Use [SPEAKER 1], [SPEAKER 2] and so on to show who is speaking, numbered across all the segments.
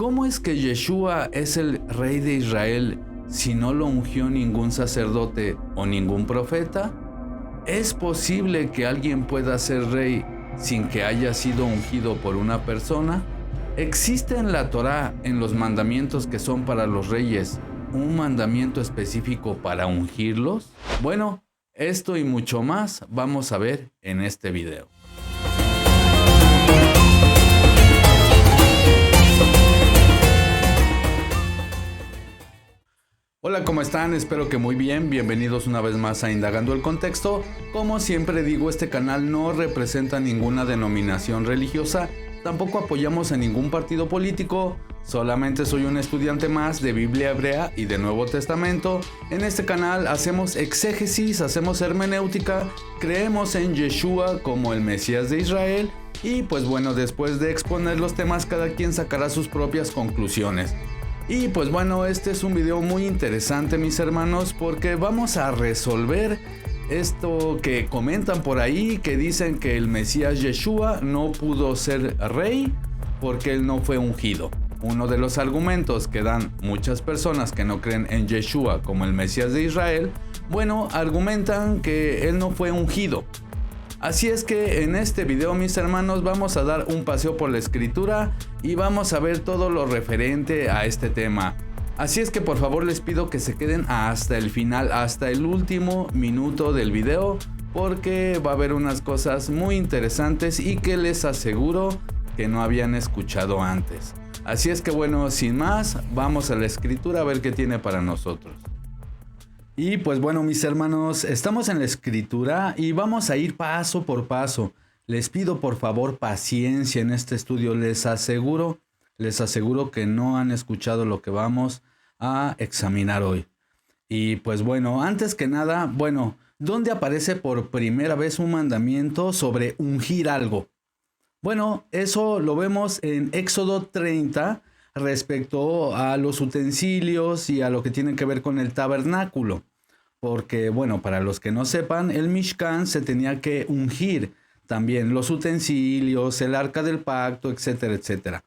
[SPEAKER 1] ¿cómo es que Yeshua es el rey de Israel si no lo ungió ningún sacerdote o ningún profeta? ¿Es posible que alguien pueda ser rey sin que haya sido ungido por una persona? ¿Existe en la Torá, en los mandamientos que son para los reyes, un mandamiento específico para ungirlos? Bueno, esto y mucho más vamos a ver en este video. Hola, ¿cómo están? Espero que muy bien. Bienvenidos una vez más a Indagando el Contexto. Como siempre digo, este canal no representa ninguna denominación religiosa, tampoco apoyamos a ningún partido político, solamente soy un estudiante más de Biblia hebrea y de Nuevo Testamento. En este canal hacemos exégesis, hacemos hermenéutica, creemos en Yeshua como el Mesías de Israel y pues bueno, después de exponer los temas cada quien sacará sus propias conclusiones. Y pues bueno, este es un video muy interesante, mis hermanos, porque vamos a resolver esto que comentan por ahí, que dicen que el Mesías Yeshua no pudo ser rey porque él no fue ungido. Uno de los argumentos que dan muchas personas que no creen en Yeshua como el Mesías de Israel, bueno, argumentan que él no fue ungido. Así es que en este video, mis hermanos, vamos a dar un paseo por la escritura y vamos a ver todo lo referente a este tema. Así es que por favor les pido que se queden hasta el final, hasta el último minuto del video, porque va a haber unas cosas muy interesantes y que les aseguro que no habían escuchado antes. Así es que bueno, sin más, vamos a la escritura a ver qué tiene para nosotros. Y pues bueno, mis hermanos, estamos en la escritura y vamos a ir paso por paso. Les pido por favor paciencia en este estudio. Les aseguro que no han escuchado lo que vamos a examinar hoy. Y pues bueno, antes que nada, bueno, ¿dónde aparece por primera vez un mandamiento sobre ungir algo? Bueno, eso lo vemos en Éxodo 30 respecto a los utensilios y a lo que tiene que ver con el tabernáculo. Porque, bueno, para los que no sepan, el Mishkan se tenía que ungir también los utensilios, el arca del pacto, etcétera, etcétera.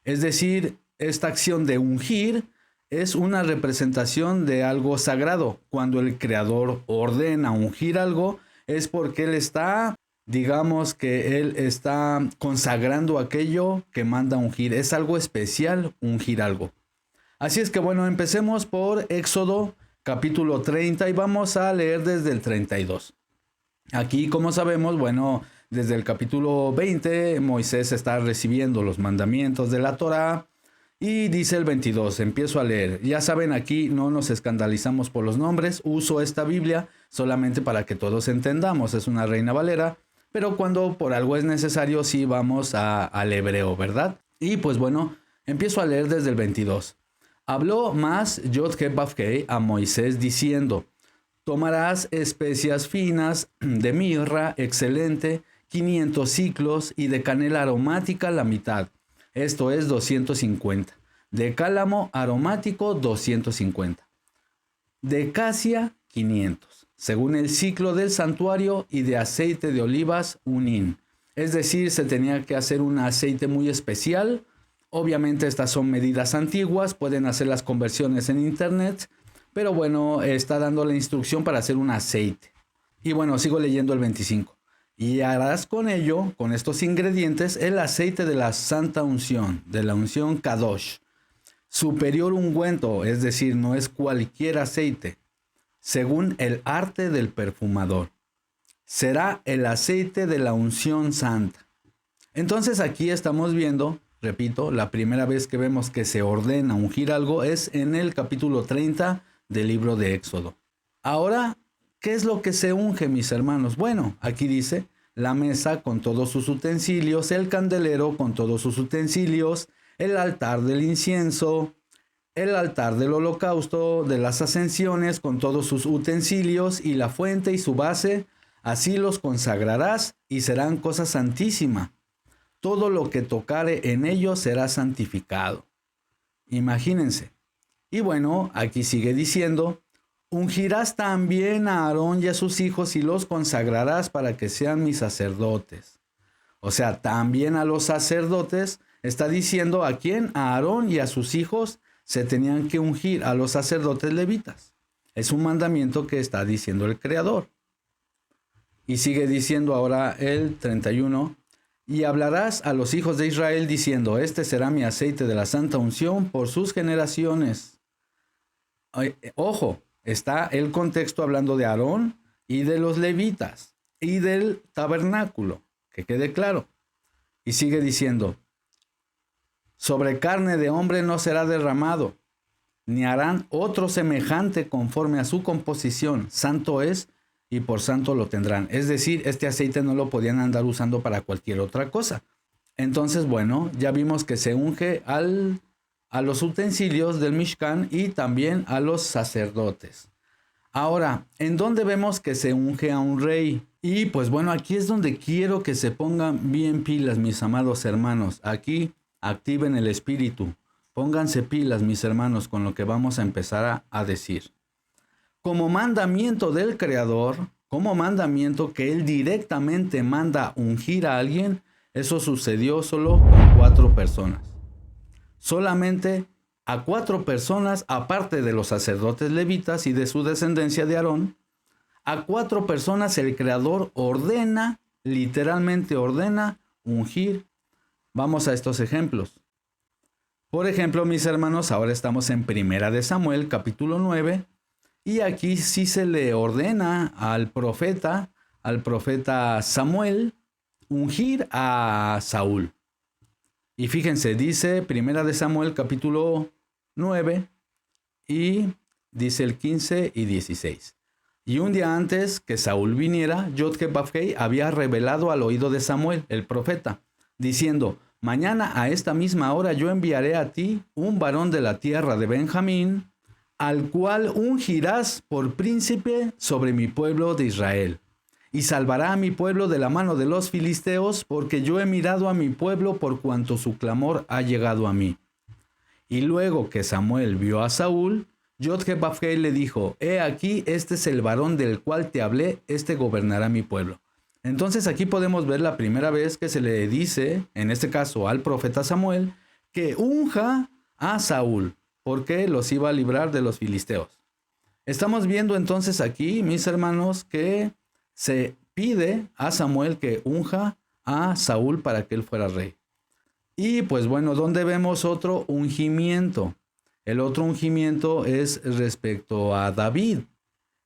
[SPEAKER 1] Es decir, esta acción de ungir es una representación de algo sagrado. Cuando el Creador ordena ungir algo, es porque Él está, digamos que Él está consagrando aquello que manda ungir. Es algo especial ungir algo. Así es que bueno, empecemos por Éxodo capítulo 30 y vamos a leer desde el 32. Aquí, como sabemos, bueno, desde el capítulo 20, Moisés está recibiendo los mandamientos de la Torá y dice el 22, empiezo a leer. Ya saben, aquí no nos escandalizamos por los nombres, uso esta Biblia solamente para que todos entendamos, es una Reina Valera, pero cuando por algo es necesario, sí vamos al hebreo, ¿verdad? Y pues bueno, empiezo a leer desde el 22. Habló más Yod-Heh-Vav-Heh a Moisés diciendo, tomarás especias finas de mirra excelente, 500 siclos, y de canela aromática la mitad, esto es 250, de cálamo aromático 250, de casia 500, según el ciclo del santuario, y de aceite de olivas un hin. Es decir, se tenía que hacer un aceite muy especial. Obviamente estas son medidas antiguas, pueden hacer las conversiones en internet, pero bueno, está dando la instrucción para hacer un aceite. Y bueno, sigo leyendo el 25. Y harás con ello, con estos ingredientes, el aceite de la santa unción, de la unción Kadosh. Superior ungüento, es decir, no es cualquier aceite, según el arte del perfumador. Será el aceite de la unción santa. Entonces aquí estamos viendo, repito, la primera vez que vemos que se ordena ungir algo es en el capítulo 30 del libro de Éxodo. Ahora, ¿qué es lo que se unge, mis hermanos? Bueno, aquí dice, la mesa con todos sus utensilios, el candelero con todos sus utensilios, el altar del incienso, el altar del holocausto, de las ascensiones con todos sus utensilios y la fuente y su base, así los consagrarás y serán cosa santísima. Todo lo que tocare en ellos será santificado. Imagínense. Y bueno, aquí sigue diciendo, ungirás también a Aarón y a sus hijos y los consagrarás para que sean mis sacerdotes. O sea, también a los sacerdotes Está diciendo a quién, a Aarón y a sus hijos se tenían que ungir, a los sacerdotes levitas. Es un mandamiento que está diciendo el Creador. Y sigue diciendo ahora el 31, y hablarás a los hijos de Israel diciendo, este será mi aceite de la santa unción por sus generaciones. Ojo, está el contexto hablando de Aarón y de los levitas y del tabernáculo, que quede claro. Y sigue diciendo, sobre carne de hombre no será derramado, ni harán otro semejante conforme a su composición. Santo es, y por santo lo tendrán. Es decir, este aceite no lo podían andar usando para cualquier otra cosa. Entonces, bueno, ya vimos que se unge a los utensilios del Mishkan y también a los sacerdotes. Ahora, ¿en dónde vemos que se unge a un rey? Y pues bueno, aquí es donde quiero que se pongan bien pilas, mis amados hermanos. Aquí activen el espíritu. Pónganse pilas, mis hermanos, con lo que vamos a empezar a decir. Como mandamiento del Creador, como mandamiento que Él directamente manda ungir a alguien, eso sucedió solo con 4 personas. Solamente a 4 personas, aparte de los sacerdotes levitas y de su descendencia de Aarón, a 4 personas el Creador ordena, literalmente ordena, ungir. Vamos a estos ejemplos. Por ejemplo, mis hermanos, ahora estamos en Primera de Samuel, capítulo 9, y aquí sí se le ordena al profeta Samuel, ungir a Saúl. Y fíjense, dice Primera de Samuel, capítulo 9, y dice el 15 y 16. Y un día antes que Saúl viniera, Yod-Heh-Vav-Heh había revelado al oído de Samuel, el profeta, diciendo, mañana a esta misma hora yo enviaré a ti un varón de la tierra de Benjamín, al cual ungirás por príncipe sobre mi pueblo de Israel. Y salvará a mi pueblo de la mano de los filisteos, porque yo he mirado a mi pueblo por cuanto su clamor ha llegado a mí. Y luego que Samuel vio a Saúl, Yod-Heh-Vav-Heh le dijo, he aquí, este es el varón del cual te hablé, este gobernará mi pueblo. Entonces aquí podemos ver la primera vez que se le dice, en este caso al profeta Samuel, que unja a Saúl, porque los iba a librar de los filisteos. Estamos viendo entonces aquí, mis hermanos, que se pide a Samuel que unja a Saúl para que él fuera rey. Y pues bueno, ¿dónde vemos otro ungimiento? El otro ungimiento es respecto a David.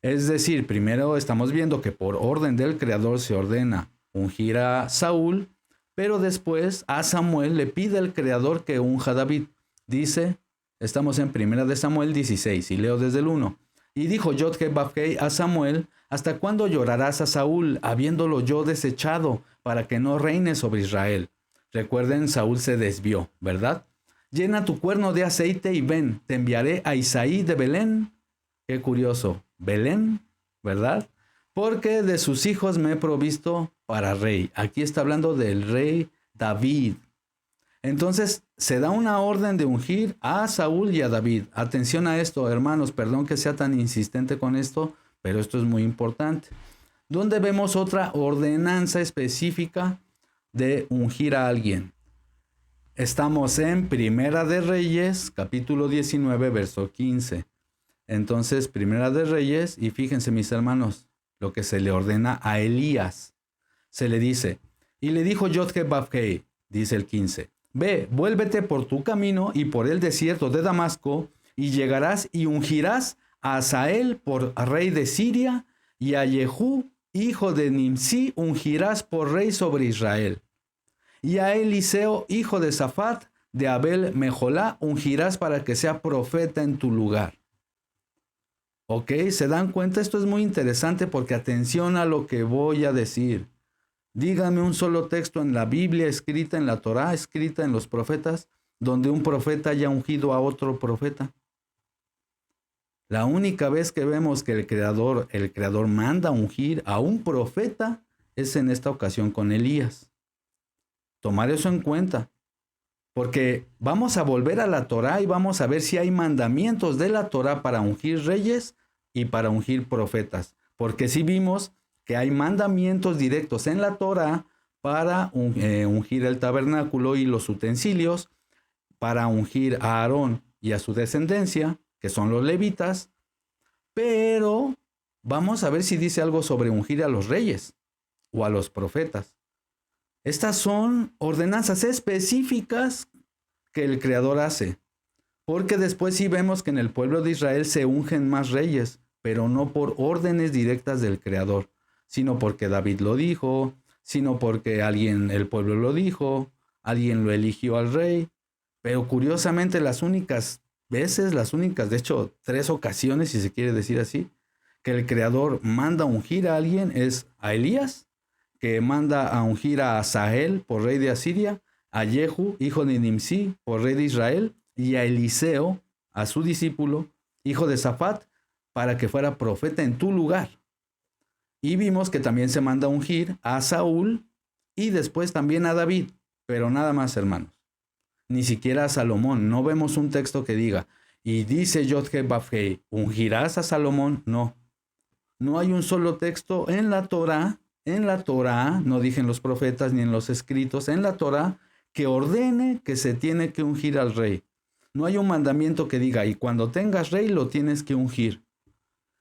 [SPEAKER 1] Es decir, primero estamos viendo que por orden del Creador se ordena ungir a Saúl, pero después a Samuel le pide al Creador que unja a David. Dice, estamos en 1 de Samuel 16 y leo desde el 1. Y dijo Yod-Heh-Vav-Heh a Samuel, ¿hasta cuándo llorarás a Saúl, habiéndolo yo desechado, para que no reine sobre Israel? Recuerden, Saúl se desvió, ¿verdad? Llena tu cuerno de aceite y ven, te enviaré a Isaí de Belén. Qué curioso, Belén, ¿verdad? Porque de sus hijos me he provisto para rey. Aquí está hablando del rey David. Entonces se da una orden de ungir a Saúl y a David. Atención a esto, hermanos, perdón que sea tan insistente con esto, pero esto es muy importante. ¿Dónde vemos otra ordenanza específica de ungir a alguien? Estamos en Primera de Reyes, capítulo 19, verso 15. Entonces, Primera de Reyes, y fíjense mis hermanos, lo que se le ordena a Elías. Se le dice, y le dijo Yod-Heh-Vav-Heh, dice el 15, ve, vuélvete por tu camino y por el desierto de Damasco, y llegarás y ungirás a Hazael por rey de Siria, y a Jehú, hijo de Nimsi, ungirás por rey sobre Israel. Y a Eliseo, hijo de Safat, de Abel Mejolá, ungirás para que sea profeta en tu lugar. Ok, ¿se dan cuenta? Esto es muy interesante porque atención a lo que voy a decir. Díganme un solo texto en la Biblia escrita, en la Torá escrita, en los profetas, donde un profeta haya ungido a otro profeta. La única vez que vemos que el Creador manda ungir a un profeta es en esta ocasión con Elías. Tomar eso en cuenta, porque vamos a volver a la Torá y vamos a ver si hay mandamientos de la Torá para ungir reyes y para ungir profetas, porque sí vimos que hay mandamientos directos en la Torá para ungir el tabernáculo y los utensilios, para ungir a Aarón y a su descendencia, que son los levitas, pero vamos a ver si dice algo sobre ungir a los reyes o a los profetas. Estas son ordenanzas específicas que el Creador hace, porque después sí vemos que en el pueblo de Israel se ungen más reyes, pero no por órdenes directas del Creador, sino porque David lo dijo, sino porque el pueblo lo dijo, alguien lo eligió al rey. Pero curiosamente las únicas, de hecho 3 ocasiones, si se quiere decir así, que el Creador manda ungir a alguien es a Elías, que manda a ungir a Asael por rey de Asiria, a Jehu, hijo de Nimsi, por rey de Israel, y a Eliseo, a su discípulo, hijo de Safat, para que fuera profeta en tu lugar. Y vimos que también se manda a ungir a Saúl y después también a David, pero nada más, hermanos. Ni siquiera a Salomón. No vemos un texto que diga, y dice Yod-Heh-Vav-Heh, ¿ungirás a Salomón? No. No hay un solo texto en la Torá, no dije en los profetas ni en los escritos, en la Torá, que ordene que se tiene que ungir al rey. No hay un mandamiento que diga, y cuando tengas rey lo tienes que ungir.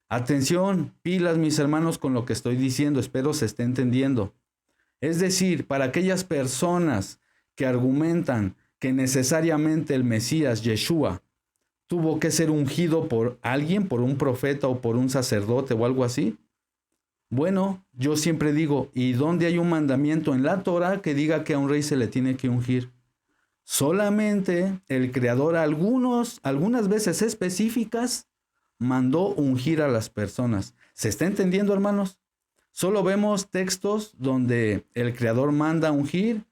[SPEAKER 1] Atención, pilas mis hermanos con lo que estoy diciendo, espero se esté entendiendo. Es decir, para aquellas personas que argumentan que necesariamente el Mesías, Yeshua, tuvo que ser ungido por alguien, por un profeta o por un sacerdote o algo así. Bueno, yo siempre digo, ¿y dónde hay un mandamiento en la Torá que diga que a un rey se le tiene que ungir? Solamente el Creador algunas veces específicas mandó ungir a las personas. ¿Se está entendiendo, hermanos? Solo vemos textos donde el Creador manda ungir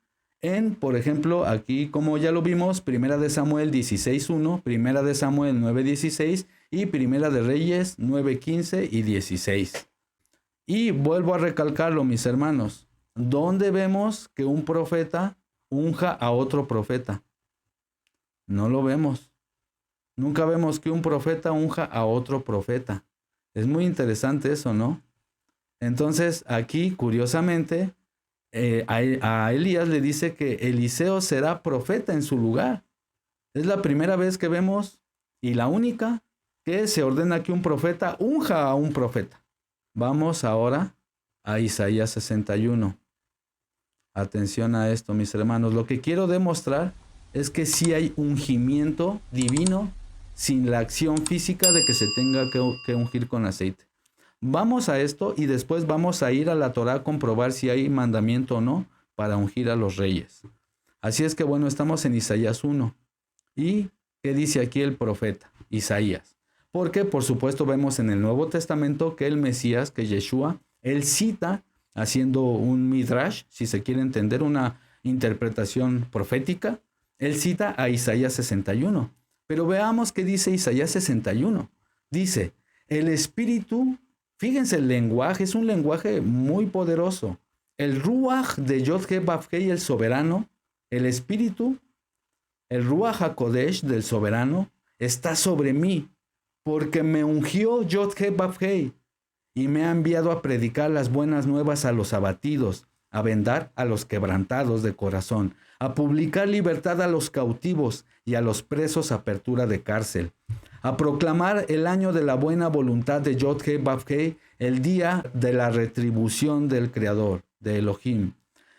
[SPEAKER 1] por ejemplo, aquí como ya lo vimos, 1 de Samuel 16:1, 1 de Samuel 9:16 y 1 de Reyes 9:15 y 16. Y vuelvo a recalcarlo, mis hermanos, ¿dónde vemos que un profeta unja a otro profeta? No lo vemos. Nunca vemos que un profeta unja a otro profeta. Es muy interesante eso, ¿no? Entonces, aquí, curiosamente, a Elías le dice que Eliseo será profeta en su lugar. Es la primera vez que vemos, y la única, que se ordena que un profeta unja a un profeta. Vamos ahora a Isaías 61. Atención a esto, mis hermanos. Lo que quiero demostrar es que sí hay ungimiento divino sin la acción física de que se tenga que ungir con aceite. Vamos a esto y después vamos a ir a la Torá a comprobar si hay mandamiento o no para ungir a los reyes. Así es que bueno, estamos en Isaías 1. ¿Y qué dice aquí el profeta Isaías? Porque por supuesto vemos en el Nuevo Testamento que el Mesías, que Yeshua, él cita, haciendo un midrash, si se quiere entender, una interpretación profética, él cita a Isaías 61. Pero veamos qué dice Isaías 61. Dice, el Espíritu, fíjense el lenguaje, es un lenguaje muy poderoso. El Ruach de Yod-Heh-Vav-Heh, el soberano, el Espíritu, el Ruach HaKodesh del soberano, está sobre mí, porque me ungió Yod-Heh-Vav-Heh y me ha enviado a predicar las buenas nuevas a los abatidos, a vendar a los quebrantados de corazón, a publicar libertad a los cautivos y a los presos apertura de cárcel, a proclamar el año de la buena voluntad de Yod-Heh-Vav-Heh, el día de la retribución del Creador, de Elohim,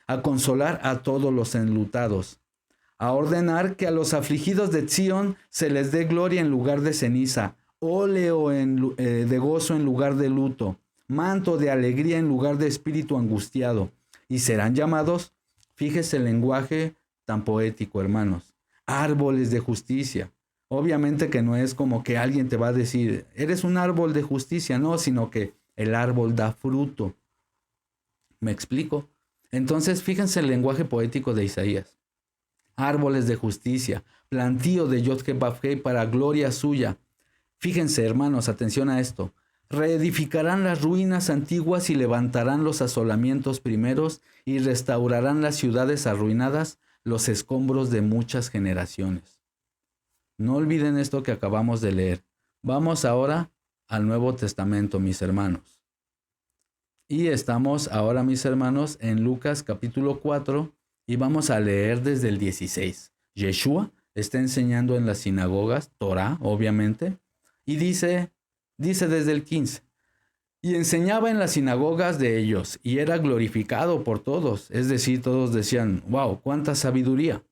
[SPEAKER 1] a consolar a todos los enlutados, a ordenar que a los afligidos de Sion se les dé gloria en lugar de ceniza, óleo de gozo en lugar de luto, manto de alegría en lugar de espíritu angustiado, y serán llamados, fíjese el lenguaje tan poético, hermanos, árboles de justicia. Obviamente que no es como que alguien te va a decir, eres un árbol de justicia, no, sino que el árbol da fruto. ¿Me explico? Entonces, fíjense el lenguaje poético de Isaías. Árboles de justicia, plantío de Yod-Heh-Vav-Heh para gloria suya. Fíjense, hermanos, atención a esto. Reedificarán las ruinas antiguas y levantarán los asolamientos primeros y restaurarán las ciudades arruinadas, los escombros de muchas generaciones. No olviden esto que acabamos de leer. Vamos ahora al Nuevo Testamento, mis hermanos. Y estamos ahora, mis hermanos, en Lucas capítulo 4 y vamos a leer desde el 16. Yeshua está enseñando en las sinagogas, Torah, obviamente, y dice desde el 15. Y enseñaba en las sinagogas de ellos, y era glorificado por todos. Es decir, todos decían, wow, cuánta sabiduría.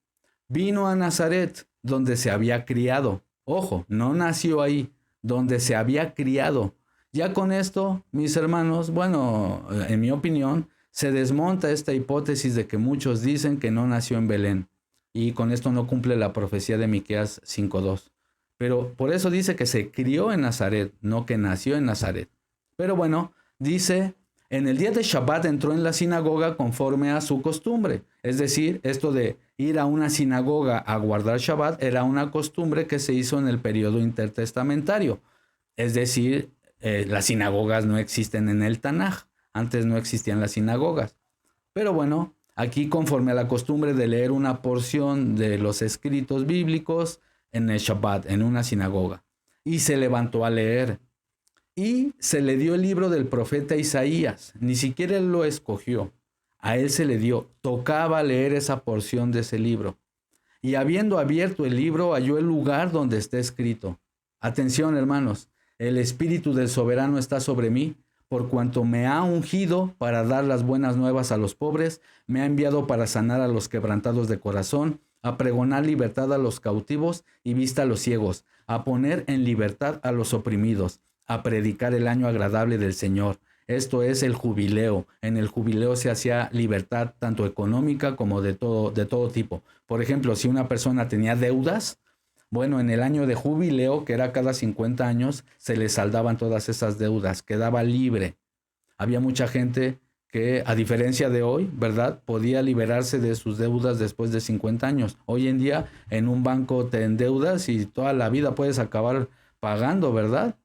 [SPEAKER 1] Vino a Nazaret, donde se había criado. Ojo, no nació ahí, donde se había criado. Ya con esto, mis hermanos, bueno, en mi opinión, se desmonta esta hipótesis de que muchos dicen que no nació en Belén. Y con esto no cumple la profecía de Miqueas 5:2. Pero por eso dice que se crió en Nazaret, no que nació en Nazaret. Pero bueno, dice, en el día de Shabbat entró en la sinagoga conforme a su costumbre. Es decir, esto de ir a una sinagoga a guardar Shabbat era una costumbre que se hizo en el periodo intertestamentario. Es decir, las sinagogas no existen en el Tanaj. Antes no existían las sinagogas. Pero bueno, aquí conforme a la costumbre de leer una porción de los escritos bíblicos en el Shabbat, en una sinagoga. Y se levantó a leer. Y se le dio el libro del profeta Isaías. Ni siquiera él lo escogió. A él se le dio. Tocaba leer esa porción de ese libro. Y habiendo abierto el libro, halló el lugar donde está escrito. Atención, hermanos. El Espíritu del Soberano está sobre mí, por cuanto me ha ungido para dar las buenas nuevas a los pobres, me ha enviado para sanar a los quebrantados de corazón, a pregonar libertad a los cautivos y vista a los ciegos, a poner en libertad a los oprimidos, a predicar el año agradable del Señor. Esto es el jubileo. En el jubileo se hacía libertad tanto económica como de todo tipo. Por ejemplo, si una persona tenía deudas, bueno, en el año de jubileo, que era cada 50 años, se le saldaban todas esas deudas, quedaba libre. Había mucha gente que, a diferencia de hoy, ¿verdad?, podía liberarse de sus deudas después de 50 años. Hoy en día, en un banco te endeudas y toda la vida puedes acabar pagando, ¿verdad?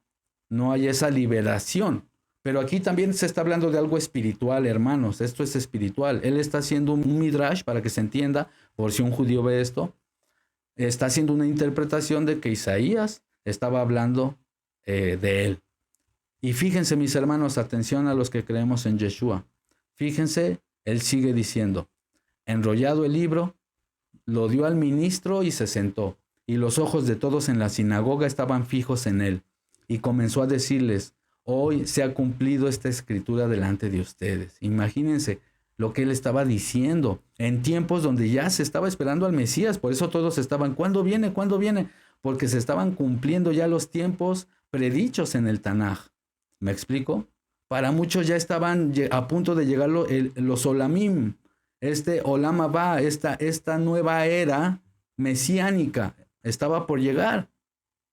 [SPEAKER 1] No hay esa liberación. Pero aquí también se está hablando de algo espiritual, hermanos. Esto es espiritual. Él está haciendo un midrash, para que se entienda, por si un judío ve esto. Está haciendo una interpretación de que Isaías estaba hablando de él. Y fíjense, mis hermanos, atención a los que creemos en Yeshua. Fíjense, él sigue diciendo, enrollado el libro, lo dio al ministro y se sentó. Y los ojos de todos en la sinagoga estaban fijos en él. Y comenzó a decirles, hoy se ha cumplido esta escritura delante de ustedes. Imagínense lo que él estaba diciendo en tiempos donde ya se estaba esperando al Mesías. Por eso todos estaban, ¿cuándo viene? ¿Cuándo viene? Porque se estaban cumpliendo ya los tiempos predichos en el Tanaj. ¿Me explico? Para muchos ya estaban a punto de llegar los Olamim, Olam Abba, esta nueva era mesiánica, estaba por llegar,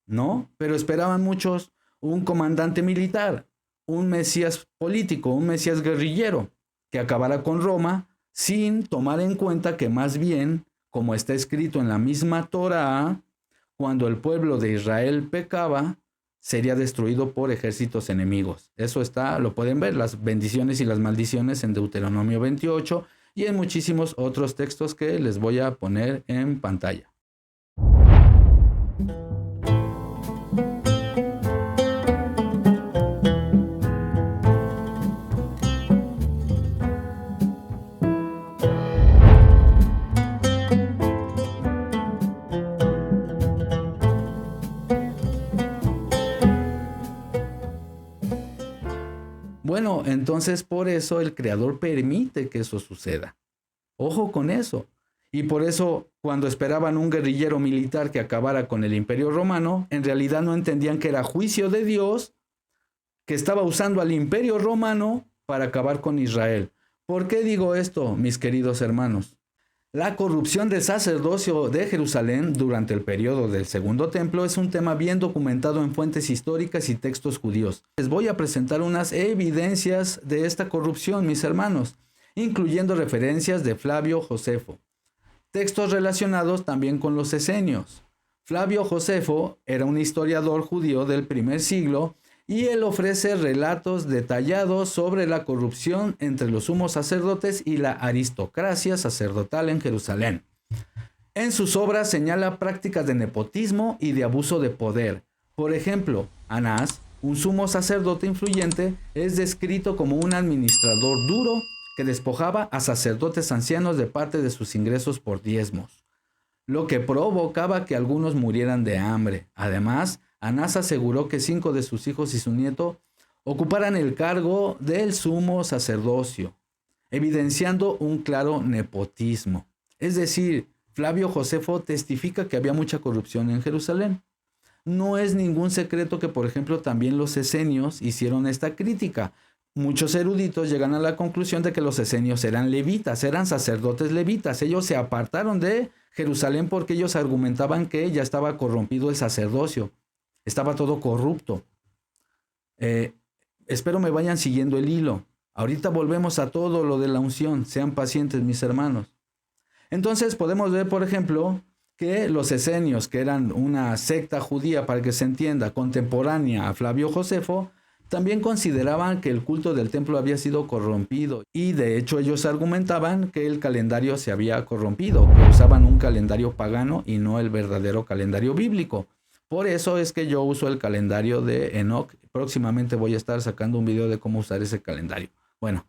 [SPEAKER 1] ¿no? Pero esperaban muchos un comandante militar, un Mesías político, un Mesías guerrillero, que acabara con Roma, sin tomar en cuenta que más bien, como está escrito en la misma Torah, cuando el pueblo de Israel pecaba, sería destruido por ejércitos enemigos. Eso lo pueden ver, las bendiciones y las maldiciones en Deuteronomio 28 y en muchísimos otros textos que les voy a poner en pantalla. Bueno, entonces por eso el Creador permite que eso suceda. Ojo con eso. Y por eso, cuando esperaban un guerrillero militar que acabara con el Imperio Romano, en realidad no entendían que era juicio de Dios que estaba usando al Imperio Romano para acabar con Israel. ¿Por qué digo esto, mis queridos hermanos? La corrupción del sacerdocio de Jerusalén durante el periodo del Segundo Templo es un tema bien documentado en fuentes históricas y textos judíos. Les voy a presentar unas evidencias de esta corrupción, mis hermanos, incluyendo referencias de Flavio Josefo. Textos relacionados también con los esenios. Flavio Josefo era un historiador judío del primer siglo y él ofrece relatos detallados sobre la corrupción entre los sumos sacerdotes y la aristocracia sacerdotal en Jerusalén. En sus obras señala prácticas de nepotismo y de abuso de poder. Por ejemplo, Anás Un sumo sacerdote influyente es descrito como un administrador duro que despojaba a sacerdotes ancianos de parte de sus ingresos por diezmos, lo que provocaba que algunos murieran de hambre. Además, Anás aseguró que 5 de sus hijos y su nieto ocuparan el cargo del sumo sacerdocio, evidenciando un claro nepotismo. Es decir, Flavio Josefo testifica que había mucha corrupción en Jerusalén. No es ningún secreto que, por ejemplo, también los esenios hicieron esta crítica. Muchos eruditos llegan a la conclusión de que los esenios eran levitas, eran sacerdotes levitas. Ellos se apartaron de Jerusalén porque ellos argumentaban que ya estaba corrompido el sacerdocio, estaba todo corrupto. Espero me vayan siguiendo el hilo. Ahorita volvemos a todo lo de la unción. Sean pacientes, mis hermanos. Entonces podemos ver, por ejemplo, que los esenios, que eran una secta judía, para que se entienda, contemporánea a Flavio Josefo, también consideraban que el culto del templo había sido corrompido, y de hecho ellos argumentaban que el calendario se había corrompido, que usaban un calendario pagano y no el verdadero calendario bíblico. Por eso es que yo uso el calendario de Enoch. Próximamente voy a estar sacando un video de cómo usar ese calendario. Bueno,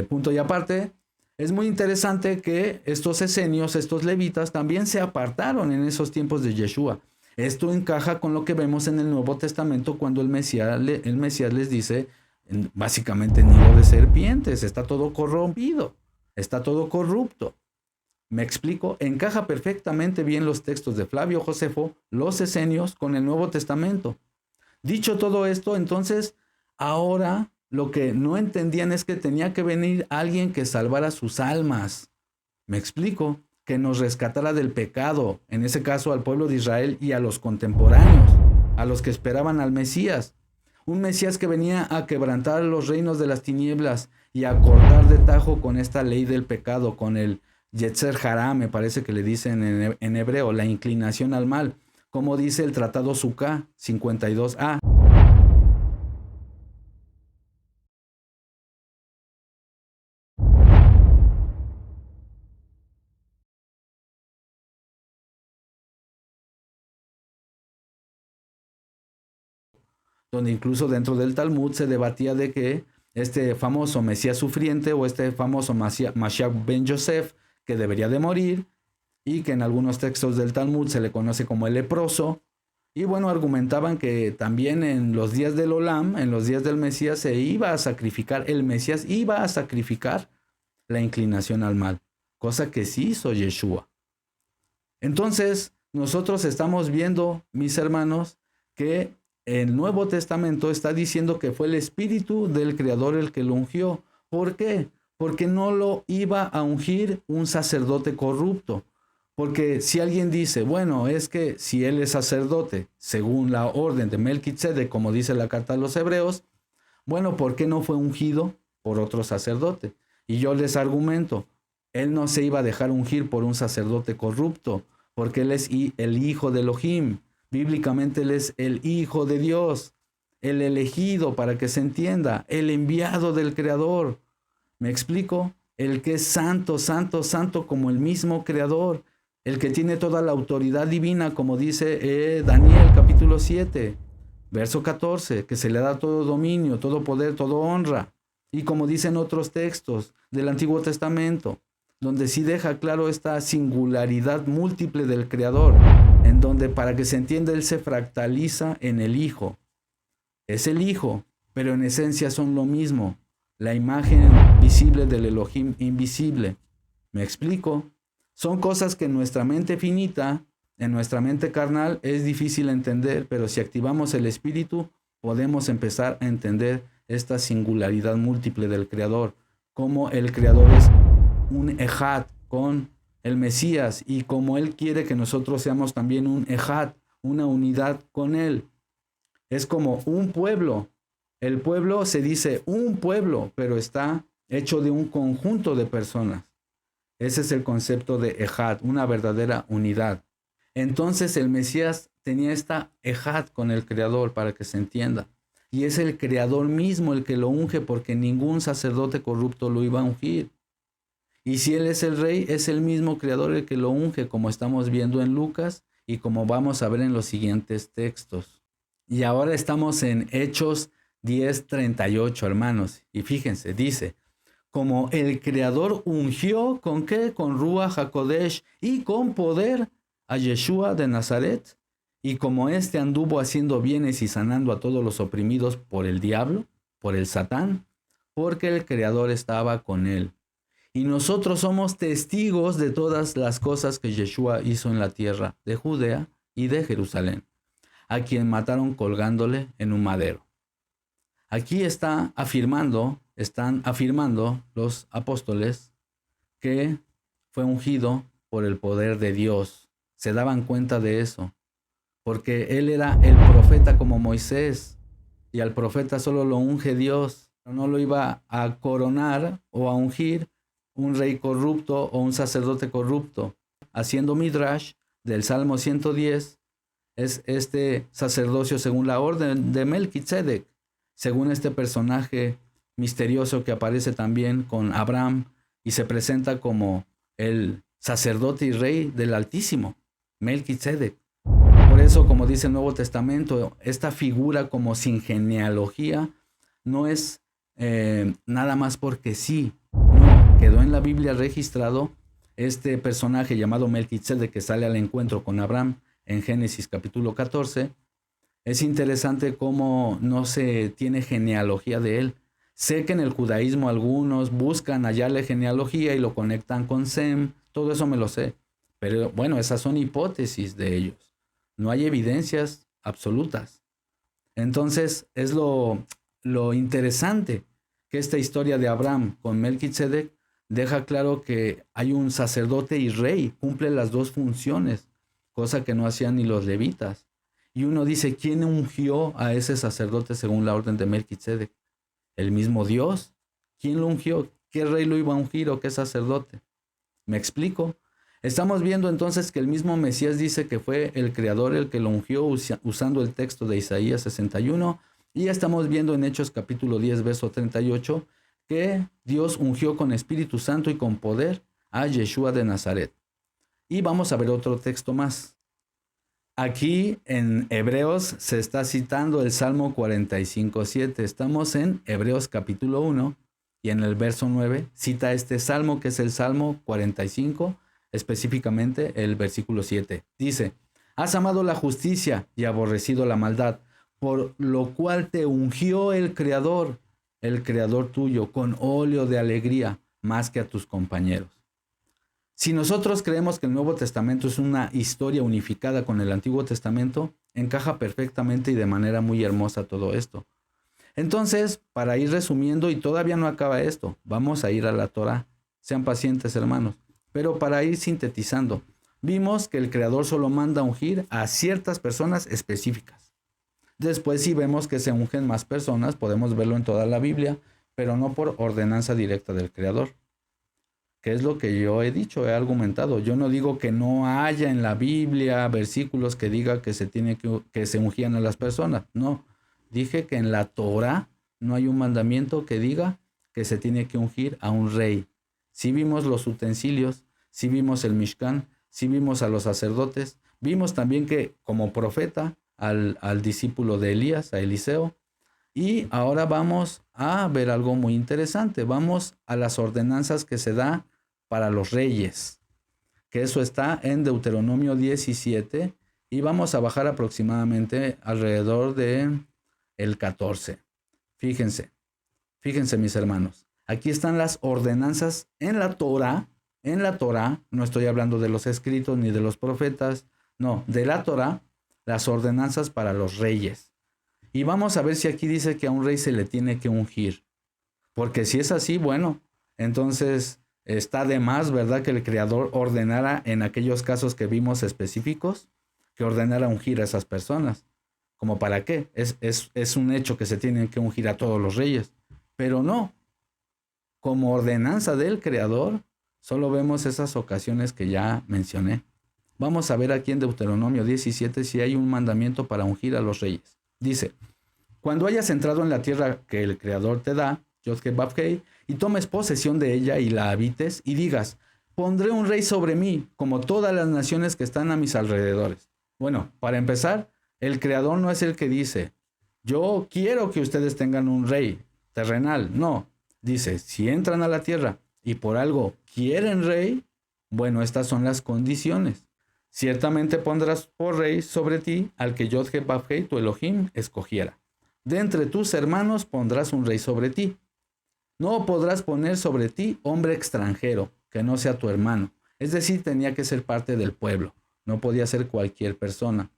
[SPEAKER 1] punto y aparte. Es muy interesante que estos esenios, estos levitas, también se apartaron en esos tiempos de Yeshua. Esto encaja con lo que vemos en el Nuevo Testamento cuando el Mesías les dice, básicamente, nido de serpientes, está todo corrompido, está todo corrupto. ¿Me explico? Encaja perfectamente bien los textos de Flavio Josefo, los esenios, con el Nuevo Testamento. Dicho todo esto, entonces, ahora lo que no entendían es que tenía que venir alguien que salvara sus almas. ¿Me explico? Que nos rescatara del pecado, en ese caso al pueblo de Israel y a los contemporáneos, a los que esperaban al Mesías. Un Mesías que venía a quebrantar los reinos de las tinieblas y a cortar de tajo con esta ley del pecado, con el Yetzer Hará, me parece que le dicen en hebreo, la inclinación al mal, como dice el Tratado Suká 52a. Donde incluso dentro del Talmud se debatía de que este famoso Mesías sufriente o este famoso Mashiach ben Yosef, que debería de morir, y que en algunos textos del Talmud se le conoce como el leproso. Y bueno, argumentaban que también en los días del Olam, en los días del Mesías, se iba a sacrificar, el Mesías iba a sacrificar la inclinación al mal, cosa que sí hizo Yeshua. Entonces, nosotros estamos viendo, mis hermanos, que el Nuevo Testamento está diciendo que fue el Espíritu del Creador el que lo ungió. ¿Por qué? Porque no lo iba a ungir un sacerdote corrupto. Porque si alguien dice, bueno, es que si él es sacerdote, según la orden de Melquisedec, como dice la carta a los Hebreos, bueno, ¿por qué no fue ungido por otro sacerdote? Y yo les argumento, él no se iba a dejar ungir por un sacerdote corrupto, porque él es el hijo de Elohim. Bíblicamente él es el Hijo de Dios, el elegido, para que se entienda, el enviado del Creador. ¿Me explico? El que es santo, santo, santo como el mismo Creador, el que tiene toda la autoridad divina, como dice Daniel capítulo 7, verso 14, que se le da todo dominio, todo poder, toda honra. Y como dicen otros textos del Antiguo Testamento, donde sí deja claro esta singularidad múltiple del Creador, en donde, para que se entienda, él se fractaliza en el Hijo. Es el Hijo, pero en esencia son lo mismo, la imagen visible del Elohim invisible. ¿Me explico? Son cosas que en nuestra mente finita, en nuestra mente carnal, es difícil entender, pero si activamos el Espíritu, podemos empezar a entender esta singularidad múltiple del Creador, como el Creador es un Ejad con el Mesías, y como Él quiere que nosotros seamos también un Ejad, una unidad con Él. Es como un pueblo. El pueblo se dice un pueblo, pero está hecho de un conjunto de personas. Ese es el concepto de Ejad, una verdadera unidad. Entonces el Mesías tenía esta Ejad con el Creador, para que se entienda. Y es el Creador mismo el que lo unge, porque ningún sacerdote corrupto lo iba a ungir. Y si Él es el Rey, es el mismo Creador el que lo unge, como estamos viendo en Lucas y como vamos a ver en los siguientes textos. Y ahora estamos en Hechos 10:38, hermanos. Y fíjense, dice, como el Creador ungió, ¿con qué? Con Ruach HaKodesh y con poder a Yeshua de Nazaret. Y como éste anduvo haciendo bienes y sanando a todos los oprimidos por el diablo, por el Satán, porque el Creador estaba con él. Y nosotros somos testigos de todas las cosas que Yeshua hizo en la tierra de Judea y de Jerusalén, a quien mataron colgándole en un madero. Aquí están afirmando los apóstoles que fue ungido por el poder de Dios. Se daban cuenta de eso, porque él era el profeta como Moisés, y al profeta solo lo unge Dios, no lo iba a coronar o a ungir un rey corrupto o un sacerdote corrupto. Haciendo midrash del Salmo 110, es este sacerdocio según la orden de Melquisedec, según este personaje misterioso que aparece también con Abraham y se presenta como el sacerdote y rey del Altísimo, Melquisedec. Por eso, como dice el Nuevo Testamento, esta figura como sin genealogía no es nada más porque sí. No, quedó en la Biblia registrado este personaje llamado Melquisedec que sale al encuentro con Abraham en Génesis capítulo 14. Es interesante cómo no se tiene genealogía de él. Sé que en el judaísmo algunos buscan hallarle genealogía y lo conectan con Sem, todo eso me lo sé. Pero bueno, esas son hipótesis de ellos. No hay evidencias absolutas. Entonces es lo interesante que esta historia de Abraham con Melquisedec deja claro que hay un sacerdote y rey, cumple las dos funciones, cosa que no hacían ni los levitas. Y uno dice, ¿quién ungió a ese sacerdote según la orden de Melquisedec? ¿El mismo Dios? ¿Quién lo ungió? ¿Qué rey lo iba a ungir o qué sacerdote? ¿Me explico? Estamos viendo entonces que el mismo Mesías dice que fue el Creador el que lo ungió usando el texto de Isaías 61. Y ya estamos viendo en Hechos capítulo 10, verso 38, que Dios ungió con Espíritu Santo y con poder a Yeshua de Nazaret. Y vamos a ver otro texto más. Aquí en Hebreos se está citando el Salmo 45:7. Estamos en Hebreos capítulo 1 y en el verso 9 cita este Salmo que es el Salmo 45, específicamente el versículo 7. Dice, has amado la justicia y aborrecido la maldad, por lo cual te ungió el Creador tuyo, con óleo de alegría, más que a tus compañeros. Si nosotros creemos que el Nuevo Testamento es una historia unificada con el Antiguo Testamento, encaja perfectamente y de manera muy hermosa todo esto. Entonces, para ir resumiendo, y todavía no acaba esto, vamos a ir a la Torá. Sean pacientes, hermanos. Pero para ir sintetizando, vimos que el Creador solo manda ungir a ciertas personas específicas. Después, si vemos que se ungen más personas, podemos verlo en toda la Biblia, pero no por ordenanza directa del Creador. Que es lo que yo he dicho, he argumentado. Yo no digo que no haya en la Biblia versículos que diga que se ungían a las personas. No, dije que en la Torá no hay un mandamiento que diga que se tiene que ungir a un rey. Sí vimos los utensilios, sí vimos el Mishkan, sí vimos a los sacerdotes, vimos también que como profeta al discípulo de Elías, a Eliseo. Y ahora vamos a ver algo muy interesante. Vamos a las ordenanzas que se da para los reyes, que eso está en Deuteronomio 17 y vamos a bajar aproximadamente alrededor de el 14. Fíjense mis hermanos, aquí están las ordenanzas en la Torá, no estoy hablando de los escritos ni de los profetas, no, de la Torá, las ordenanzas para los reyes. Y vamos a ver si aquí dice que a un rey se le tiene que ungir, porque si es así, bueno, entonces está de más, ¿verdad?, que el Creador ordenara en aquellos casos que vimos específicos, que ordenara ungir a esas personas. ¿Como para qué? Es un hecho que se tienen que ungir a todos los reyes. Pero no. Como ordenanza del Creador, solo vemos esas ocasiones que ya mencioné. Vamos a ver aquí en Deuteronomio 17 si hay un mandamiento para ungir a los reyes. Dice, cuando hayas entrado en la tierra que el Creador te da, Yod-Heh-Vav-Heh, y tomes posesión de ella y la habites, y digas, pondré un rey sobre mí, como todas las naciones que están a mis alrededores. Bueno, para empezar, El creador no es el que dice, yo quiero que ustedes tengan un rey terrenal. No, dice, si entran a la tierra y por algo quieren rey, bueno, estas son las condiciones. Ciertamente pondrás por rey sobre ti al que Yod-Heh-Vav-Heh, tu Elohim, escogiera. De entre tus hermanos pondrás un rey sobre ti. No podrás poner sobre ti hombre extranjero, que no sea tu hermano. Es decir, tenía que ser parte del pueblo. No podía ser cualquier persona.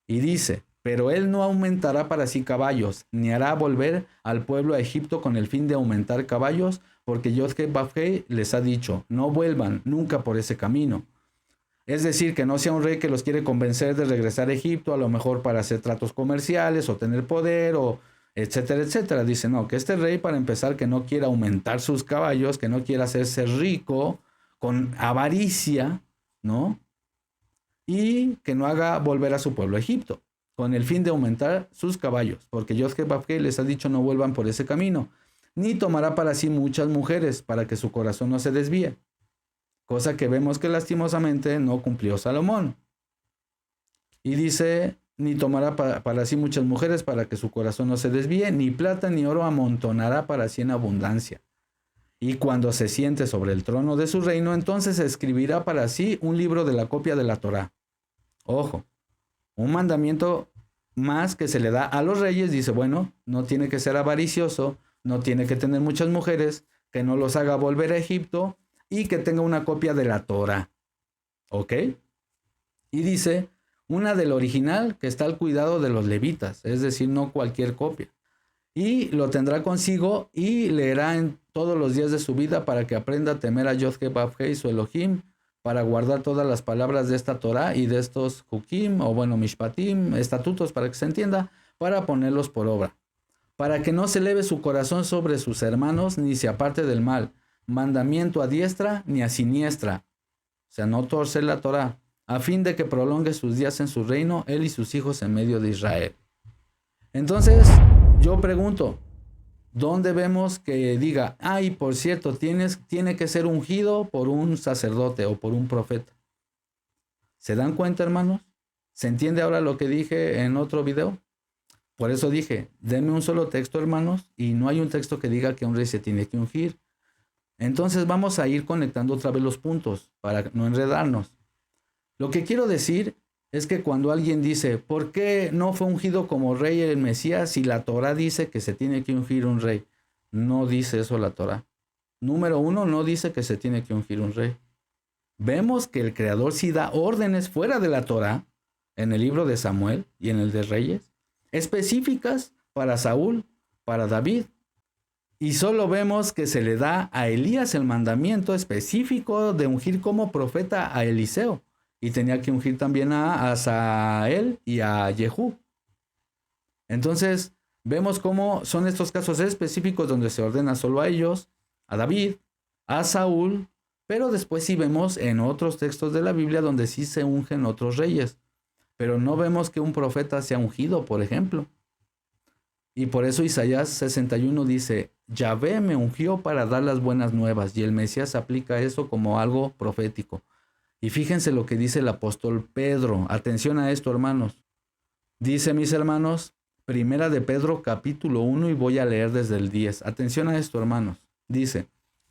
[SPEAKER 1] Y dice, pero él no aumentará para sí caballos, ni hará volver al pueblo a Egipto con el fin de aumentar caballos, porque Yod-Heh-Vav-Heh les ha dicho, no vuelvan nunca por ese camino. Es decir, que no sea un rey que los quiere convencer de regresar a Egipto, a lo mejor para hacer tratos comerciales o tener poder o etcétera, etcétera. Dice, no, que este rey, para empezar, que no quiera aumentar sus caballos, que no quiera hacerse rico con avaricia, ¿no? Y que no haga volver a su pueblo a Egipto, con el fin de aumentar sus caballos, porque Yod-Heh-Vav-Heh les ha dicho no vuelvan por ese camino, ni tomará para sí muchas mujeres, para que su corazón no se desvíe. Cosa que vemos que lastimosamente no cumplió Salomón. Y dice, ni tomará para sí muchas mujeres para que su corazón no se desvíe, ni plata ni oro amontonará para sí en abundancia. Y cuando se siente sobre el trono de su reino, entonces escribirá para sí un libro de la copia de la Torá. Ojo, un mandamiento más que se le da a los reyes, dice, bueno, no tiene que ser avaricioso, no tiene que tener muchas mujeres, que no los haga volver a Egipto, y que tenga una copia de la Torá. ¿Ok? Y dice, una del original que está al cuidado de los levitas, es decir, no cualquier copia. Y lo tendrá consigo y leerá en todos los días de su vida para que aprenda a temer a Yod-Heh-Vav-Heh, su Elohim, para guardar todas las palabras de esta Torá y de estos Hukim, o bueno, Mishpatim, estatutos, para que se entienda, para ponerlos por obra. Para que no se eleve su corazón sobre sus hermanos, ni se aparte del mal, mandamiento a diestra ni a siniestra, o sea, no torcer la Torá, a fin de que prolongue sus días en su reino, él y sus hijos en medio de Israel. Entonces, yo pregunto, ¿dónde vemos que diga, ay, por cierto, tiene que ser ungido por un sacerdote o por un profeta? ¿Se dan cuenta, hermanos? ¿Se entiende ahora lo que dije en otro video? Por eso dije, denme un solo texto, hermanos, y no hay un texto que diga que un rey se tiene que ungir. Entonces vamos a ir conectando otra vez los puntos para no enredarnos. Lo que quiero decir es que cuando alguien dice, ¿por qué no fue ungido como rey el Mesías si la Torá dice que se tiene que ungir un rey? No dice eso la Torá. Número uno, no dice que se tiene que ungir un rey. Vemos que el Creador sí da órdenes fuera de la Torá, en el libro de Samuel y en el de Reyes, específicas para Saúl, para David. Y solo vemos que se le da a Elías el mandamiento específico de ungir como profeta a Eliseo. Y tenía que ungir también a Asael y a Jehú. Entonces, vemos cómo son estos casos específicos donde se ordena solo a ellos, a David, a Saúl, pero después sí vemos en otros textos de la Biblia donde sí se ungen otros reyes. Pero no vemos que un profeta sea ungido, por ejemplo. Y por eso Isaías 61 dice, Yahvé me ungió para dar las buenas nuevas, y el Mesías aplica eso como algo profético. Y fíjense lo que dice el apóstol Pedro. Atención a esto, hermanos. Dice, mis hermanos, Primera de Pedro, capítulo 1, y voy a leer desde el 10. Atención a esto, hermanos. Dice,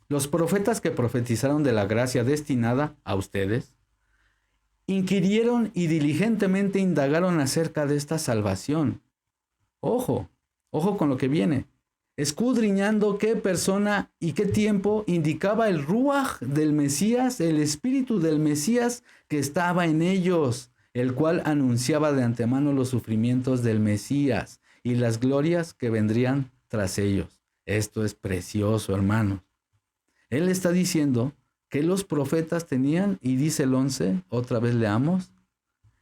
[SPEAKER 1] los profetas que profetizaron de la gracia destinada a ustedes, inquirieron y diligentemente indagaron acerca de esta salvación. Ojo con lo que viene. Escudriñando qué persona y qué tiempo indicaba el Ruaj del Mesías, el espíritu del Mesías que estaba en ellos, el cual anunciaba de antemano los sufrimientos del Mesías y las glorias que vendrían tras ellos. Esto es precioso, hermanos. Él está diciendo que los profetas tenían, y dice el 11, otra vez leamos,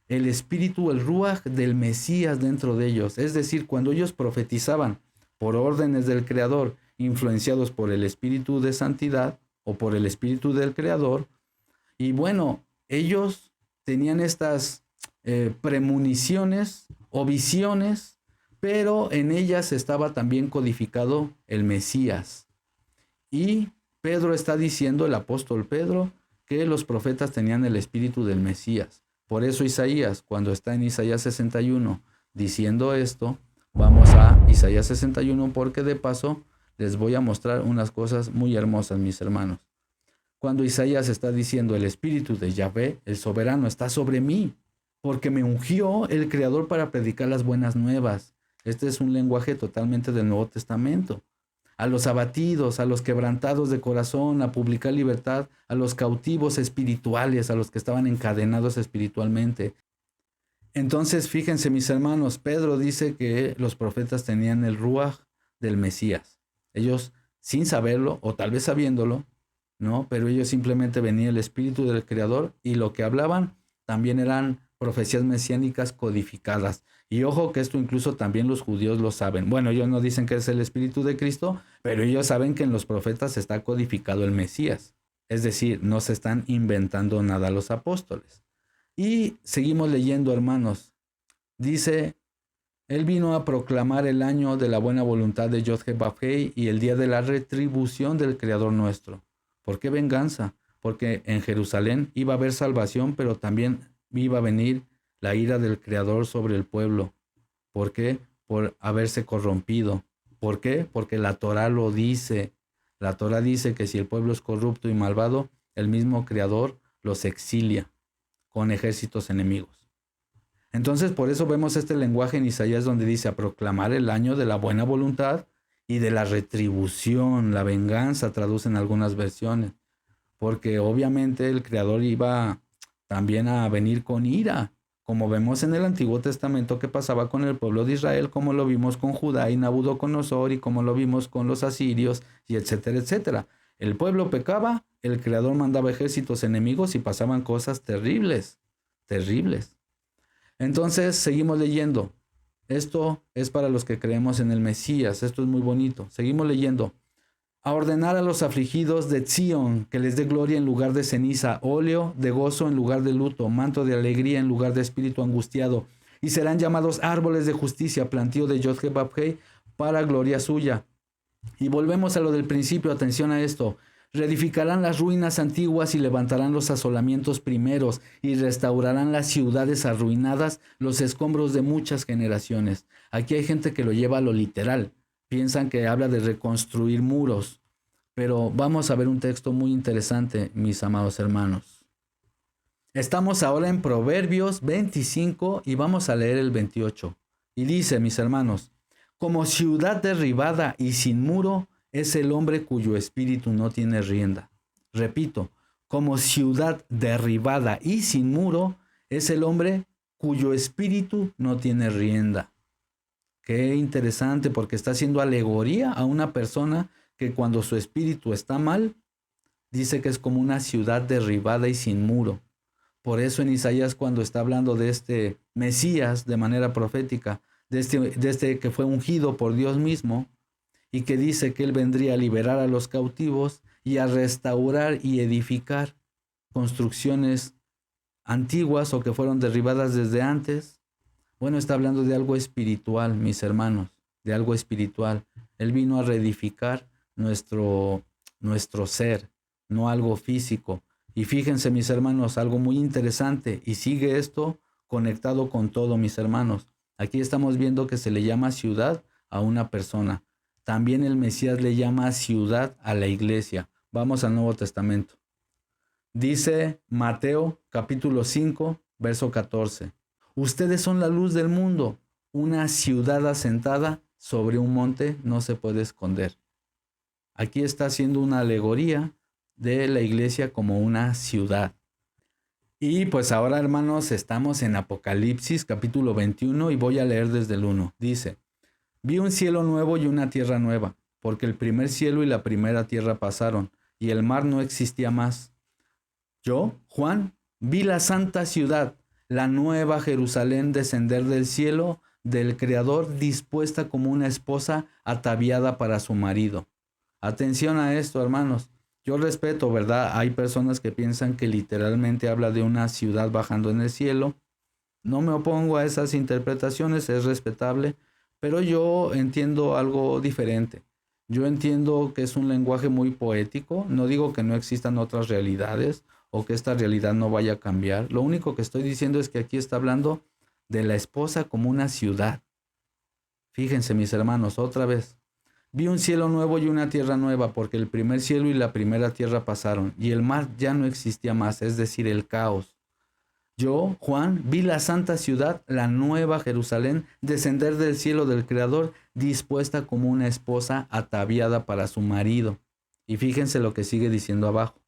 [SPEAKER 1] el espíritu, el Ruaj del Mesías dentro de ellos. Es decir, cuando ellos profetizaban por órdenes del Creador, influenciados por el Espíritu de Santidad o por el Espíritu del Creador. Y bueno, ellos tenían estas premoniciones o visiones, pero en ellas estaba también codificado el Mesías. Y Pedro está diciendo, el apóstol Pedro, que los profetas tenían el Espíritu del Mesías. Por eso Isaías, cuando está en Isaías 61 diciendo esto, vamos a Isaías 61 porque de paso les voy a mostrar unas cosas muy hermosas, mis hermanos. Cuando Isaías está diciendo, el espíritu de Yahvé, el soberano, está sobre mí, porque me ungió el Creador para predicar las buenas nuevas. Este es un lenguaje totalmente del Nuevo Testamento. A los abatidos, a los quebrantados de corazón, a publicar libertad, a los cautivos espirituales, a los que estaban encadenados espiritualmente. Entonces, fíjense, mis hermanos, Pedro dice que los profetas tenían el ruaj del Mesías. Ellos, sin saberlo, o tal vez sabiéndolo, ¿no? Pero ellos simplemente venía el espíritu del Creador y lo que hablaban también eran profecías mesiánicas codificadas. Y ojo que esto incluso también los judíos lo saben. Bueno, ellos no dicen que es el espíritu de Cristo, pero ellos saben que en los profetas está codificado el Mesías. Es decir, no se están inventando nada los apóstoles. Y seguimos leyendo, hermanos. Dice, él vino a proclamar el año de la buena voluntad de Yod-Heh-Vav-Heh y el día de la retribución del Creador nuestro. ¿Por qué venganza? Porque en Jerusalén iba a haber salvación, pero también iba a venir la ira del Creador sobre el pueblo. ¿Por qué? Por haberse corrompido. ¿Por qué? Porque la Torá lo dice. La Torá dice que si el pueblo es corrupto y malvado, el mismo Creador los exilia con ejércitos enemigos. Entonces, por eso vemos este lenguaje en Isaías donde dice a proclamar el año de la buena voluntad y de la retribución, la venganza, traducen algunas versiones. Porque obviamente el Creador iba también a venir con ira, como vemos en el Antiguo Testamento que pasaba con el pueblo de Israel, como lo vimos con Judá y Nabucodonosor y como lo vimos con los asirios y etcétera, etcétera. El pueblo pecaba, el Creador mandaba ejércitos enemigos y pasaban cosas terribles, terribles. Entonces seguimos leyendo. Esto es para los que creemos en el Mesías, esto es muy bonito. Seguimos leyendo. A ordenar a los afligidos de Sion que les dé gloria en lugar de ceniza, óleo de gozo en lugar de luto, manto de alegría en lugar de espíritu angustiado, y serán llamados árboles de justicia, plantío de Yod-Heh-Vav-Heh para gloria suya. Y volvemos a lo del principio, atención a esto. Reedificarán las ruinas antiguas y levantarán los asolamientos primeros y restaurarán las ciudades arruinadas, los escombros de muchas generaciones. Aquí hay gente que lo lleva a lo literal. Piensan que habla de reconstruir muros, pero vamos a ver un texto muy interesante, mis amados hermanos. Estamos ahora en Proverbios 25 y vamos a leer el 28. Y dice, mis hermanos, como ciudad derribada y sin muro es el hombre cuyo espíritu no tiene rienda. Repito, como ciudad derribada y sin muro es el hombre cuyo espíritu no tiene rienda. Qué interesante, porque está haciendo alegoría a una persona que cuando su espíritu está mal, dice que es como una ciudad derribada y sin muro. Por eso en Isaías, cuando está hablando de este Mesías de manera profética, de este que fue ungido por Dios mismo, y que dice que él vendría a liberar a los cautivos y a restaurar y edificar construcciones antiguas o que fueron derribadas desde antes. Bueno, está hablando de algo espiritual, mis hermanos, de algo espiritual. Él vino a reedificar nuestro ser, no algo físico. Y fíjense, mis hermanos, algo muy interesante, y sigue esto conectado con todo, mis hermanos. Aquí estamos viendo que se le llama ciudad a una persona. También el Mesías le llama ciudad a la iglesia. Vamos al Nuevo Testamento. Dice Mateo capítulo 5, verso 14. Ustedes son la luz del mundo. Una ciudad asentada sobre un monte no se puede esconder. Aquí está haciendo una alegoría de la iglesia como una ciudad. Y pues ahora, hermanos, estamos en Apocalipsis capítulo 21 y voy a leer desde el 1. Dice, vi un cielo nuevo y una tierra nueva, porque el primer cielo y la primera tierra pasaron, y el mar no existía más. Yo, Juan, vi la santa ciudad, la nueva Jerusalén descender del cielo del Creador, dispuesta como una esposa ataviada para su marido. Atención a esto, hermanos. Yo respeto, ¿verdad? Hay personas que piensan que literalmente habla de una ciudad bajando en el cielo. No me opongo a esas interpretaciones, es respetable, pero yo entiendo algo diferente. Yo entiendo que es un lenguaje muy poético. No digo que no existan otras realidades o que esta realidad no vaya a cambiar. Lo único que estoy diciendo es que aquí está hablando de la esposa como una ciudad. Fíjense, mis hermanos, otra vez. Vi un cielo nuevo y una tierra nueva, porque el primer cielo y la primera tierra pasaron, y el mar ya no existía más, es decir, el caos. Yo, Juan, vi la santa ciudad, la nueva Jerusalén, descender del cielo del Creador, dispuesta como una esposa ataviada para su marido. Y fíjense lo que sigue diciendo abajo.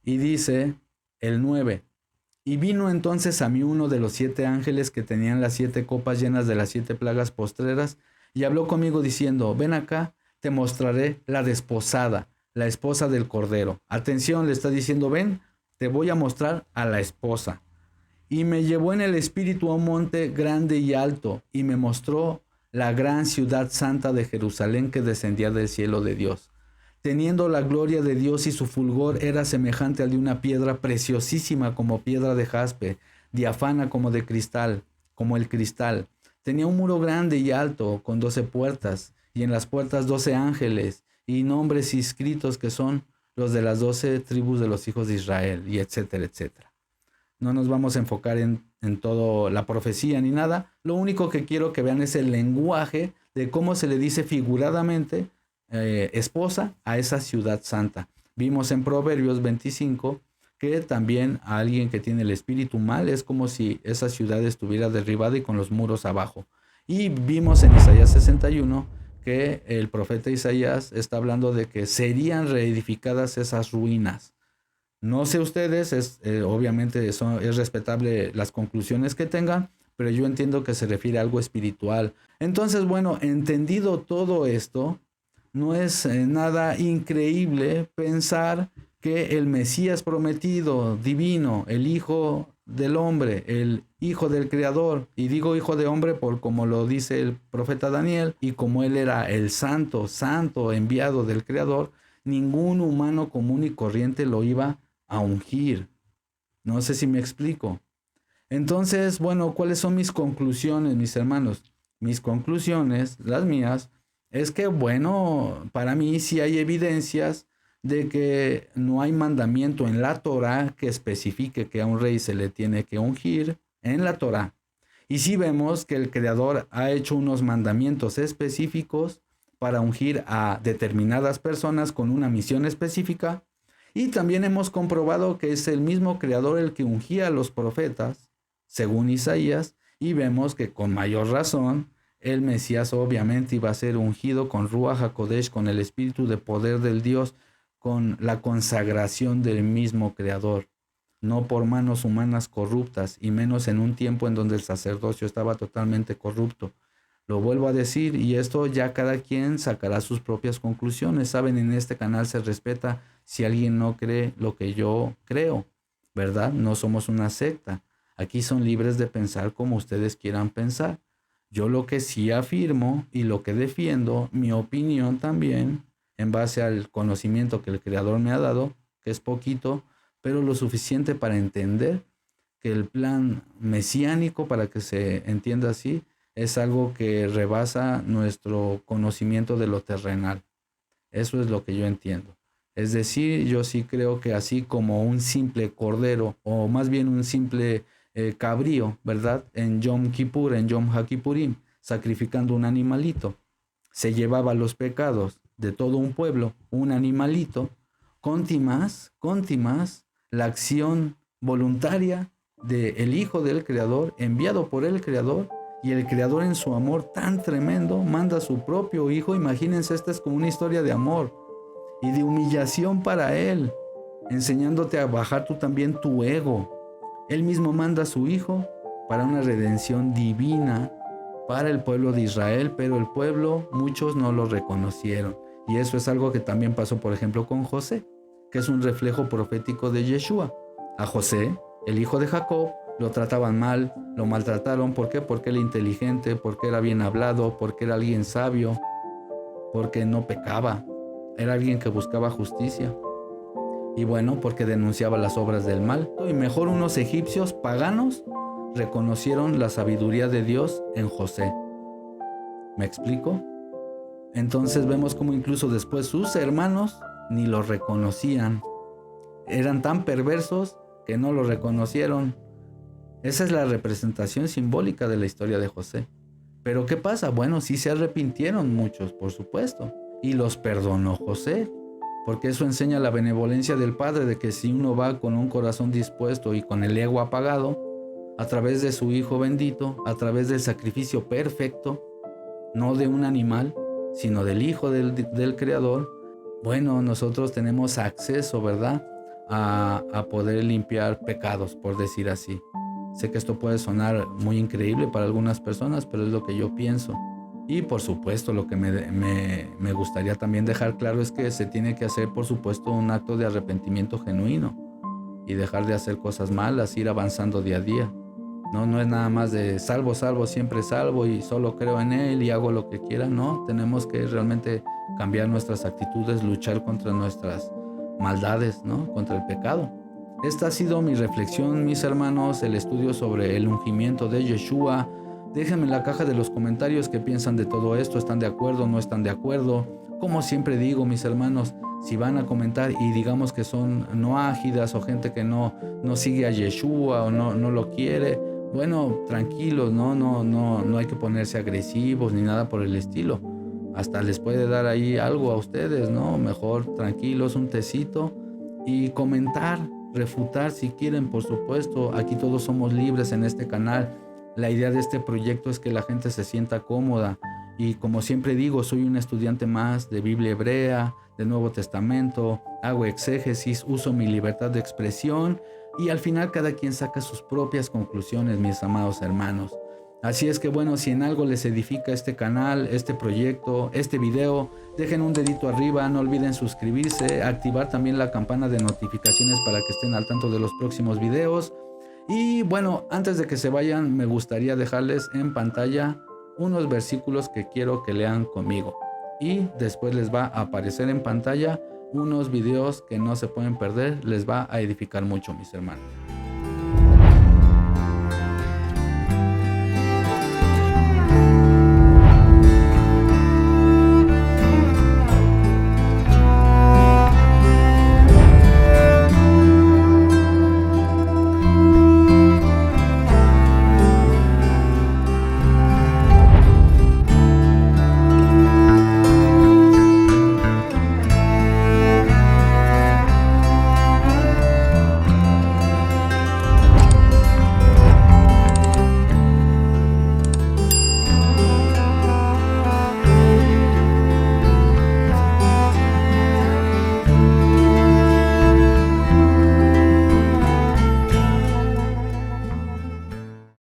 [SPEAKER 1] Y dice el 9. Y vino entonces a mí uno de los 7 ángeles que tenían las 7 copas llenas de las 7 plagas postreras, y habló conmigo diciendo, ven acá, te mostraré la desposada, la esposa del Cordero. Atención, le está diciendo, ven, te voy a mostrar a la esposa. Y me llevó en el espíritu a un monte grande y alto, y me mostró la gran ciudad santa de Jerusalén que descendía del cielo de Dios, teniendo la gloria de Dios, y su fulgor era semejante al de una piedra preciosísima como piedra de jaspe, diafana como de cristal, como el cristal. Tenía un muro grande y alto, con 12 puertas, y en las puertas 12 ángeles, y nombres inscritos que son los de las 12 tribus de los hijos de Israel, y etcétera, etcétera. No nos vamos a enfocar en toda la profecía ni nada. Lo único que quiero que vean es el lenguaje de cómo se le dice figuradamente esposa a esa ciudad santa. Vimos en Proverbios 25 que también a alguien que tiene el espíritu mal es como si esa ciudad estuviera derribada y con los muros abajo. Y vimos en Isaías 61 que el profeta Isaías está hablando de que serían reedificadas esas ruinas. No sé ustedes, obviamente es respetable las conclusiones que tengan, pero yo entiendo que se refiere a algo espiritual. Entonces, bueno, entendido todo esto, no es nada increíble pensar que el Mesías prometido, divino, el Hijo del Hombre, el Hijo del Creador, y digo Hijo de Hombre por como lo dice el profeta Daniel, y como él era el santo enviado del Creador, ningún humano común y corriente lo iba a ungir. No sé si me explico. Entonces, bueno, ¿cuáles son mis conclusiones, mis hermanos? Mis conclusiones, las mías, es que, bueno, para mí sí hay evidencias de que no hay mandamiento en la Torá que especifique que a un rey se le tiene que ungir en la Torá. Y sí vemos que el Creador ha hecho unos mandamientos específicos para ungir a determinadas personas con una misión específica. Y también hemos comprobado que es el mismo Creador el que ungía a los profetas, según Isaías, y vemos que con mayor razón el Mesías obviamente iba a ser ungido con Ruach HaKodesh, con el espíritu de poder del Dios, con la consagración del mismo Creador, no por manos humanas corruptas, y menos en un tiempo en donde el sacerdocio estaba totalmente corrupto. Lo vuelvo a decir, y esto ya cada quien sacará sus propias conclusiones. Saben, en este canal se respeta si alguien no cree lo que yo creo, ¿verdad? No somos una secta. Aquí son libres de pensar como ustedes quieran pensar. Yo lo que sí afirmo y lo que defiendo, mi opinión también, en base al conocimiento que el Creador me ha dado, que es poquito, pero lo suficiente para entender que el plan mesiánico, para que se entienda así, es algo que rebasa nuestro conocimiento de lo terrenal. Eso es lo que yo entiendo. Es decir, yo sí creo que así como un simple cordero, o más bien un simple cabrío, ¿verdad? En Yom Kippur, en Yom HaKippurim, sacrificando un animalito, se llevaba los pecados de todo un pueblo, un animalito, contimás la acción voluntaria del Hijo del Creador, enviado por el Creador, y el Creador en su amor tan tremendo manda a su propio Hijo. Imagínense, esta es como una historia de amor y de humillación para Él, enseñándote a bajar tú también tu ego. Él mismo manda a su Hijo para una redención divina para el pueblo de Israel, pero el pueblo, muchos no lo reconocieron. Y eso es algo que también pasó, por ejemplo, con José, que es un reflejo profético de Yeshua. A José, el hijo de Jacob, lo trataban mal, lo maltrataron. ¿Por qué? Porque era inteligente, porque era bien hablado, porque era alguien sabio, porque no pecaba. Era alguien que buscaba justicia. Y bueno, porque denunciaba las obras del mal. Y mejor unos egipcios paganos reconocieron la sabiduría de Dios en José. ¿Me explico? Entonces vemos como incluso después sus hermanos ni lo reconocían. eran tan perversos que no lo reconocieron. Esa es la representación simbólica de la historia de José. Pero ¿qué pasa? Bueno, sí se arrepintieron muchos, por supuesto, y los perdonó José, porque eso enseña la benevolencia del Padre, de que si uno va con un corazón dispuesto y con el ego apagado, a través de su Hijo bendito, a través del sacrificio perfecto, no de un animal, sino del Hijo del Creador, bueno, nosotros tenemos acceso, ¿verdad?, a poder limpiar pecados, por decir así. Sé que esto puede sonar muy increíble para algunas personas, pero es lo que yo pienso. Y por supuesto, lo que me gustaría también dejar claro es que se tiene que hacer, por supuesto, un acto de arrepentimiento genuino y dejar de hacer cosas malas, ir avanzando día a día. No es nada más de salvo, siempre salvo y solo creo en Él y hago lo que quiera. No, tenemos que realmente cambiar nuestras actitudes, luchar contra nuestras maldades, ¿no? Contra el pecado. Esta ha sido mi reflexión, mis hermanos, el estudio sobre el ungimiento de Yeshua. Déjenme en la caja de los comentarios qué piensan de todo esto, ¿están de acuerdo, no están de acuerdo? Como siempre digo, mis hermanos, si van a comentar y digamos que son noágidas o gente que no sigue a Yeshua o no lo quiere, bueno, tranquilos, no hay que ponerse agresivos ni nada por el estilo. Hasta les puede dar ahí algo a ustedes, ¿no? Mejor tranquilos, un tecito y comentar, refutar si quieren, por supuesto. Aquí todos somos libres en este canal. La idea de este proyecto es que la gente se sienta cómoda. Y como siempre digo, soy un estudiante más de Biblia hebrea, del Nuevo Testamento, hago exégesis, uso mi libertad de expresión y al final cada quien saca sus propias conclusiones, mis amados hermanos. Así es que bueno, si en algo les edifica este canal, este proyecto, este video, dejen un dedito arriba, no olviden suscribirse, activar también la campana de notificaciones para que estén al tanto de los próximos videos. Y bueno, antes de que se vayan, me gustaría dejarles en pantalla unos versículos que quiero que lean conmigo. Y después les va a aparecer en pantalla unos videos que no se pueden perder, les va a edificar mucho, mis hermanos.